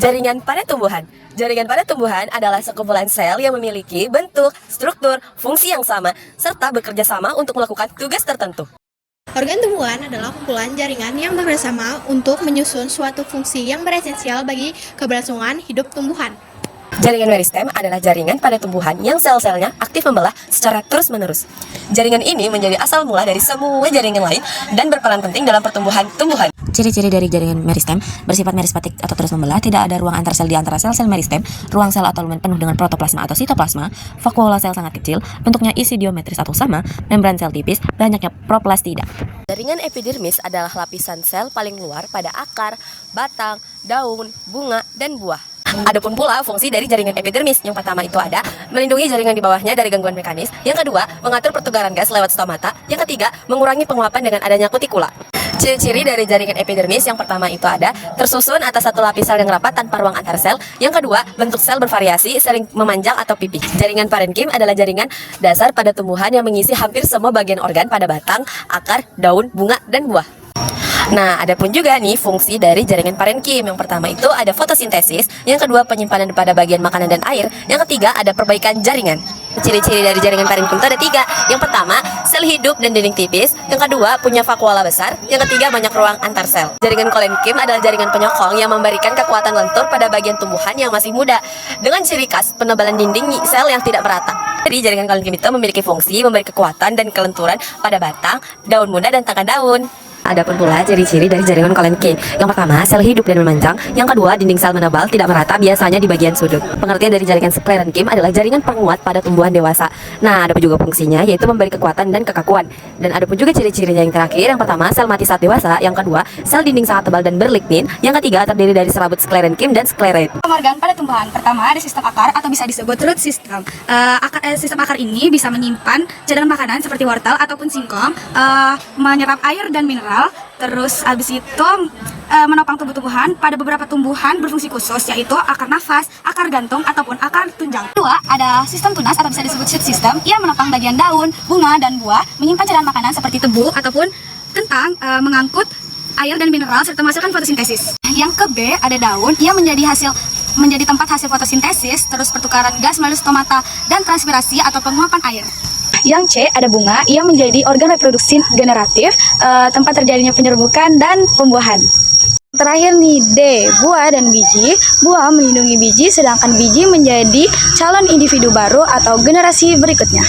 Jaringan pada tumbuhan. Jaringan pada tumbuhan adalah sekumpulan sel yang memiliki bentuk, struktur, fungsi yang sama, serta bekerja sama untuk melakukan tugas tertentu. Organ tumbuhan adalah kumpulan jaringan yang bekerjasama untuk menyusun suatu fungsi yang beresensial bagi keberlangsungan hidup tumbuhan. Jaringan meristem adalah jaringan pada tumbuhan yang sel-selnya aktif membelah secara terus-menerus. Jaringan ini menjadi asal mula dari semua jaringan lain dan berperan penting dalam pertumbuhan tumbuhan. Ciri-ciri dari jaringan meristem bersifat merismatik atau terus membelah, tidak ada ruang antar sel di antara sel-sel meristem, ruang sel atau lumen penuh dengan protoplasma atau sitoplasma, vakuola sel sangat kecil, bentuknya isidiometris atau sama, membran sel tipis, banyaknya proplastida. Jaringan epidermis adalah lapisan sel paling luar pada akar, batang, daun, bunga, dan buah. Adapun pula fungsi dari jaringan epidermis, yang pertama itu ada melindungi jaringan di bawahnya dari gangguan mekanis, yang kedua mengatur pertukaran gas lewat stomata, yang ketiga mengurangi penguapan dengan adanya kutikula. Ciri-ciri dari jaringan epidermis yang pertama itu ada tersusun atas satu lapisan yang rapat tanpa ruang antar sel, yang kedua bentuk sel bervariasi sering memanjang atau pipih. Jaringan parenkim adalah jaringan dasar pada tumbuhan yang mengisi hampir semua bagian organ pada batang, akar, daun, bunga, dan buah. Nah, ada pun juga nih fungsi dari jaringan parenkim. Yang pertama itu ada fotosintesis, yang kedua penyimpanan pada bagian makanan dan air, yang ketiga ada perbaikan jaringan. Ciri-ciri dari jaringan parenkim itu ada tiga. Yang pertama, sel hidup dan dinding tipis. Yang kedua, punya vakuola besar. Yang ketiga, banyak ruang antar sel. Jaringan kolenkim adalah jaringan penyokong yang memberikan kekuatan lentur pada bagian tumbuhan yang masih muda, dengan ciri khas penebalan dinding sel yang tidak merata. Jadi, jaringan kolenkim itu memiliki fungsi memberi kekuatan dan kelenturan pada batang, daun muda, dan tangkai daun. Adapun pula ciri-ciri dari jaringan kolenkim. Yang pertama, sel hidup dan memanjang. Yang kedua, dinding sel menebal tidak merata, biasanya di bagian sudut. Pengertian dari jaringan sklerenkim adalah jaringan penguat pada tumbuhan dewasa. Nah, ada pun juga fungsinya yaitu memberi kekuatan dan kekakuan. Dan ada pun juga ciri-cirinya yang terakhir. Yang pertama, sel mati saat dewasa. Yang kedua, sel dinding sangat tebal dan berlignin. Yang ketiga, terdiri dari serabut sklerenkim dan sklerate. Organ pada tumbuhan. Pertama, ada sistem akar atau bisa disebut root system. Sistem akar ini bisa menyimpan cadangan makanan seperti wortel ataupun singkong, menyerap air dan mineral. Terus habis itu menopang tumbuh-tumbuhan. Pada beberapa tumbuhan berfungsi khusus, yaitu akar nafas, akar gantung, ataupun akar tunjang. Kedua, ada sistem tunas atau bisa disebut shoot system. Ia menopang bagian daun, bunga, dan buah, menyimpan cadangan makanan seperti tebu ataupun kentang, mengangkut air dan mineral serta menghasilkan fotosintesis. Yang ke B, ada daun. Ia menjadi tempat hasil fotosintesis, terus pertukaran gas melalui stomata dan transpirasi atau penguapan air. Yang C, ada bunga. Ia menjadi organ reproduksi generatif, tempat terjadinya penyerbukan dan pembuahan. Terakhir nih, D, buah dan biji. Buah melindungi biji, sedangkan biji menjadi calon individu baru atau generasi berikutnya.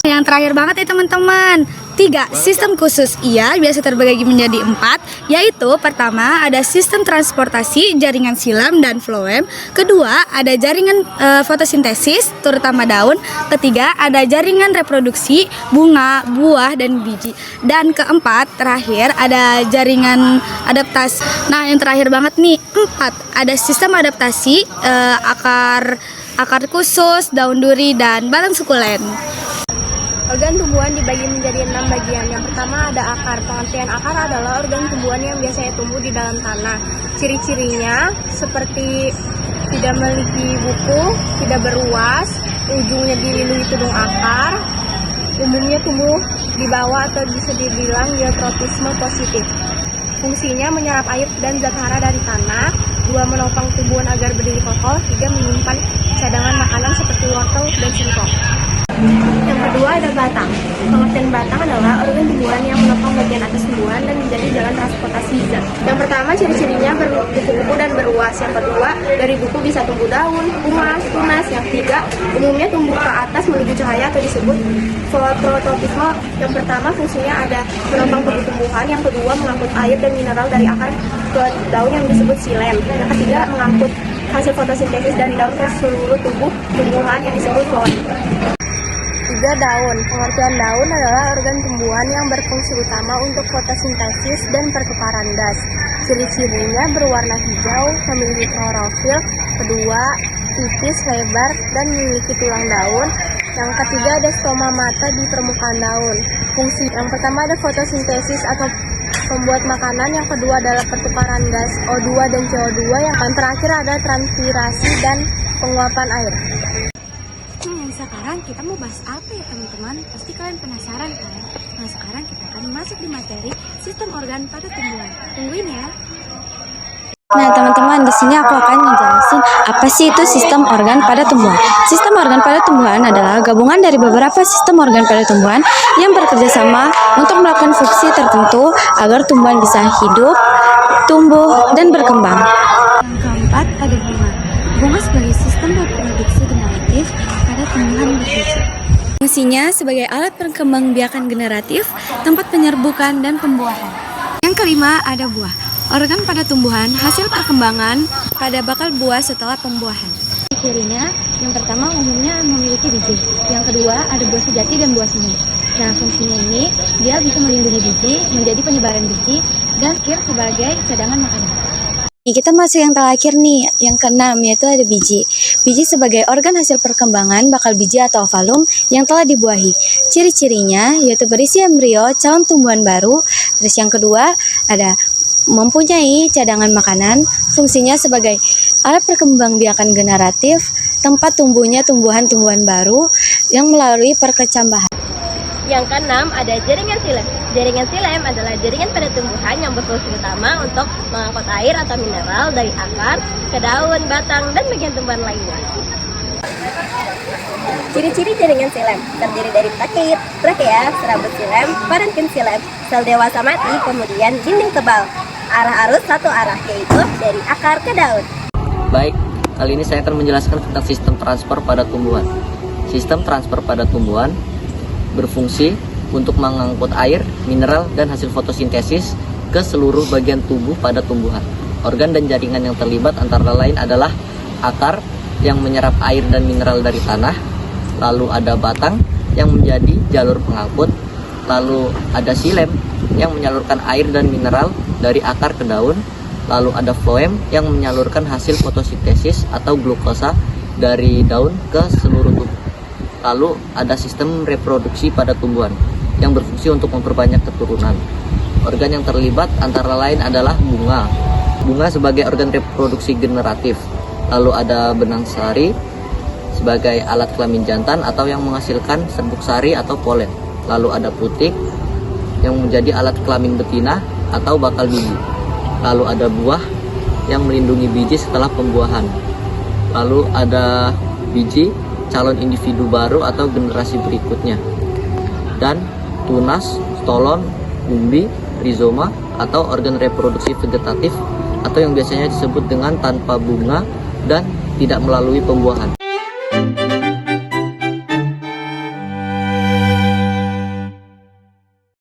Yang terakhir banget ya teman-teman, 3. Sistem khusus. Ia biasa terbagi menjadi 4, yaitu pertama ada sistem transportasi, jaringan silam dan floem. Kedua ada jaringan fotosintesis, terutama daun. Ketiga ada jaringan reproduksi, bunga, buah, dan biji. Dan keempat, terakhir ada jaringan adaptasi. Nah, yang terakhir banget nih, 4. Ada sistem adaptasi, akar khusus, daun duri, dan batang sukulen. Organ tumbuhan dibagi menjadi 6 bagian. Yang pertama ada akar. Pengertian akar adalah organ tumbuhan yang biasanya tumbuh di dalam tanah. Ciri-cirinya seperti tidak memiliki buku, tidak beruas, ujungnya dilindungi tudung akar, umumnya tumbuh di bawah atau bisa dibilang eutropisme positif. Fungsinya menyerap air dan zat hara dari tanah. 2. Menopang tumbuhan agar berdiri kokoh. 3. Menyimpan cadangan makanan seperti wortel dan singkong. Yang kedua ada batang. Pengertian batang adalah organ tumbuhan yang menopang bagian atas tumbuhan dan menjadi jalan transportasi zat. Yang pertama ciri-cirinya berkuku-kuku dan beruas. Yang kedua dari buku bisa tumbuh daun, bunga, tunas. Yang ketiga umumnya tumbuh ke atas menuju cahaya atau disebut fototropisme. Yang pertama fungsinya ada menopang tumbuh-tumbuhan. Yang kedua mengangkut air dan mineral dari akar ke daun yang disebut silem. Yang ketiga mengangkut hasil fotosintesis dari daun ke seluruh tubuh tumbuhan yang disebut floem. 3. Daun. Pengertian daun adalah organ tumbuhan yang berfungsi utama untuk fotosintesis dan pertukaran gas. Ciri-cirinya berwarna hijau, memiliki klorofil. Kedua, tipis, lebar, dan memiliki tulang daun. Yang ketiga ada stomata di permukaan daun. Fungsi yang pertama ada fotosintesis atau pembuat makanan. Yang kedua adalah pertukaran gas O2 dan CO2. Yang terakhir ada transpirasi dan penguapan air. Sekarang kita mau bahas apa ya teman-teman? Pasti kalian penasaran kan? Nah, sekarang kita akan masuk di materi sistem organ pada tumbuhan. Tungguin ya. Nah, teman-teman, di sini aku akan ngejelasin apa sih itu sistem organ pada tumbuhan. Sistem organ pada tumbuhan adalah gabungan dari beberapa sistem organ pada tumbuhan yang bekerja sama untuk melakukan fungsi tertentu agar tumbuhan bisa hidup, tumbuh, dan berkembang. Yang keempat, ada bunga. Bunga sebagai sistem reproduksi generatif pada tumbuhan berbiji. Fungsinya sebagai alat perkembangbiakan generatif, tempat penyerbukan, dan pembuahan. Yang kelima, ada buah. Organ pada tumbuhan, hasil perkembangan pada bakal buah setelah pembuahan. Cirinya, yang pertama umumnya memiliki biji. Yang kedua, ada buah sejati dan buah semu. Nah, fungsinya ini, dia bisa melindungi biji, menjadi penyebaran biji, dan akhir sebagai cadangan makanan. Kita masuk yang terakhir nih, yang keenam, yaitu ada biji. Biji sebagai organ hasil perkembangan bakal biji atau ovalum yang telah dibuahi. Ciri-cirinya yaitu berisi embrio calon tumbuhan baru. Terus yang kedua, ada mempunyai cadangan makanan, fungsinya sebagai alat perkembangbiakan generatif, tempat tumbuhnya tumbuhan-tumbuhan baru yang melalui perkecambahan. Yang keenam ada jaringan silem. Jaringan silem adalah jaringan pada tumbuhan yang berfungsi utama untuk mengangkut air atau mineral dari akar ke daun, batang, dan bagian tumbuhan lainnya. Ciri-ciri jaringan silem terdiri dari trakea, serabut silem, parenkim silem, sel dewasa mati, kemudian dinding tebal. Arah arus satu arah, yaitu dari akar ke daun. Baik, kali ini saya akan menjelaskan tentang sistem transfer pada tumbuhan. Sistem transfer pada tumbuhan berfungsi untuk mengangkut air, mineral, dan hasil fotosintesis ke seluruh bagian tubuh pada tumbuhan. Organ dan jaringan yang terlibat antara lain adalah akar yang menyerap air dan mineral dari tanah, lalu ada batang yang menjadi jalur pengangkut, lalu ada silem yang menyalurkan air dan mineral dari akar ke daun, lalu ada floem yang menyalurkan hasil fotosintesis atau glukosa dari daun ke seluruh tubuh. Lalu ada sistem reproduksi pada tumbuhan yang berfungsi untuk memperbanyak keturunan. Organ yang terlibat antara lain adalah bunga. Bunga sebagai organ reproduksi generatif. Lalu ada benang sari sebagai alat kelamin jantan atau yang menghasilkan serbuk sari atau polen. Lalu ada putik yang menjadi alat kelamin betina atau bakal biji. Lalu ada buah yang melindungi biji setelah pembuahan. Lalu ada biji, calon individu baru atau generasi berikutnya. Dan tunas, stolon, umbi, rizoma atau organ reproduksi vegetatif atau yang biasanya disebut dengan tanpa bunga dan tidak melalui pembuahan.